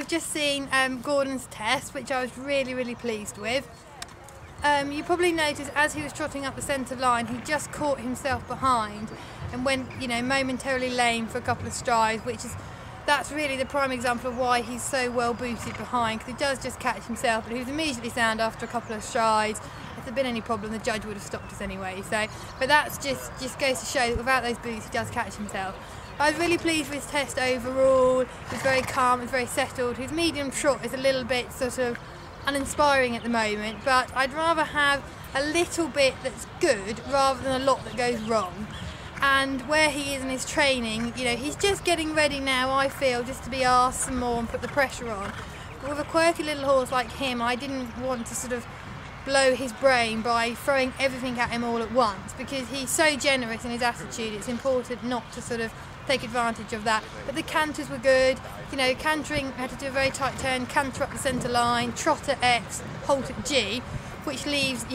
I've just seen Gordon's test, which I was really pleased with. You probably noticed as he was trotting up the centre line, he just caught himself behind and went, momentarily lame for a couple of strides, that's really the prime example of why he's so well booted behind, because he does just catch himself, but he was immediately sound after a couple of strides. If there'd been any problem, the judge would have stopped us anyway. But that's just goes to show that without those boots, he does catch himself. I was really pleased with his test overall. He was very calm, he was very settled. His medium trot is a little bit sort of uninspiring at the moment, but I'd rather have a little bit that's good rather than a lot that goes wrong. And where he is in his training, he's just getting ready now, I feel, just to be asked some more and put the pressure on. But with a quirky little horse like him, I didn't want to sort of blow his brain by throwing everything at him all at once, because he's so generous in his attitude. It's important not to sort of take advantage of that. But the canters were good. Cantering, had to do a very tight turn, canter up the centre line, trot at X, halt at G, which leaves,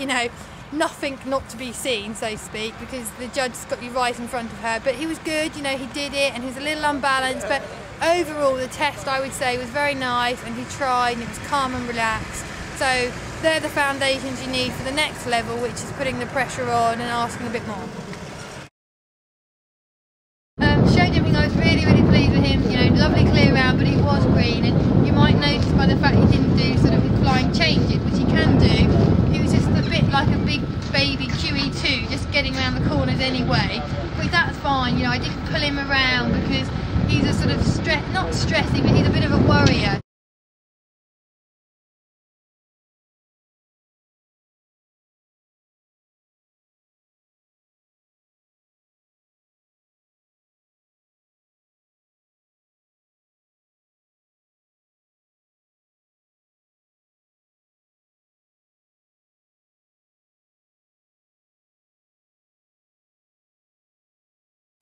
nothing not to be seen, so to speak, because the judge's got you right in front of her. But he was good, he did it, and he was a little unbalanced, but overall the test, I would say, was very nice, and he tried, and it was calm and relaxed. So they're the foundations you need for the next level, which is putting the pressure on and asking a bit more. Show jumping, I was really pleased with him. Lovely clear round, but he was green, and you might notice by the fact he didn't do sort of his flying changes, which he can do. He was just a bit like a big baby QE2, just getting around the corners anyway. But that's fine. I didn't pull him around because he's a sort of not stressy, but he's a bit of a worrier.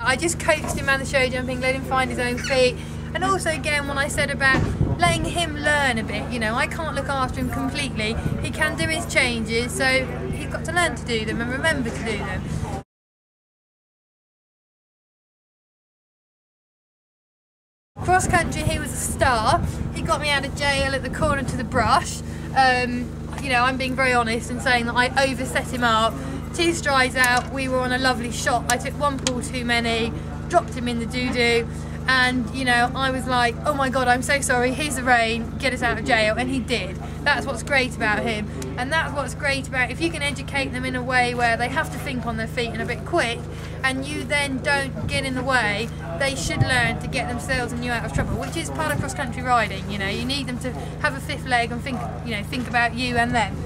I just coaxed him around the show jumping, let him find his own feet, and also again when I said about letting him learn a bit, I can't look after him completely. He can do his changes, so he's got to learn to do them and remember to do them. Cross country, he was a star. He got me out of jail at the corner to the brush. I'm being very honest in saying that I overset him up. 2 strides out, we were on a lovely shot. I took 1 pull too many, dropped him in the doo-doo, and I was like, oh my god, I'm so sorry, here's the rain, get us out of jail, and he did. That's what's great about him, and that's what's great about if you can educate them in a way where they have to think on their feet and a bit quick, and you then don't get in the way. They should learn to get themselves and you out of trouble, which is part of cross-country riding. You need them to have a 5th leg and think about you and them.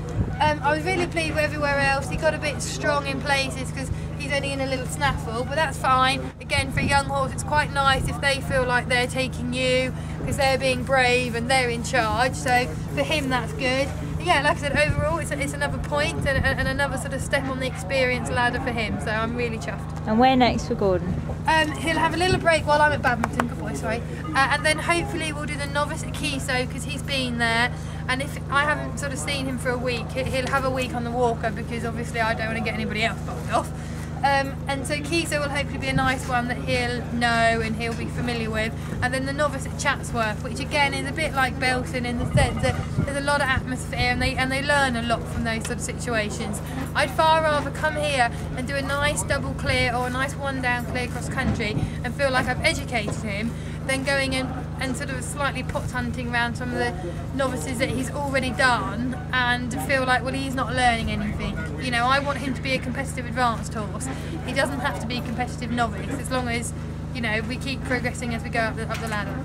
I was really pleased with everywhere else. He got a bit strong in places because he's only in a little snaffle, but that's fine. Again, for a young horse, it's quite nice if they feel like they're taking you because they're being brave and they're in charge. So for him, that's good. And yeah, like I said, overall, it's another point and another sort of step on the experience ladder for him. So I'm really chuffed. And where next for Gordon? He'll have a little break while I'm at badminton, good boy, sorry. And then hopefully we'll do the novice at Kiso because he's been there. And if I haven't sort of seen him for a week, he'll have a week on the walker because obviously I don't want to get anybody else bumped off. And so Kiso will hopefully be a nice one that he'll know and he'll be familiar with. And then the novice at Chatsworth, which again is a bit like Belton in the sense that there's a lot of atmosphere and they learn a lot from those sort of situations. I'd far rather come here and do a nice double clear or a nice 1 down clear cross country and feel like I've educated him than going in and sort of slightly pot hunting around some of the novices that he's already done and feel like, well, he's not learning anything. I want him to be a competitive advanced horse. He doesn't have to be a competitive novice as long as, we keep progressing as we go up the ladder.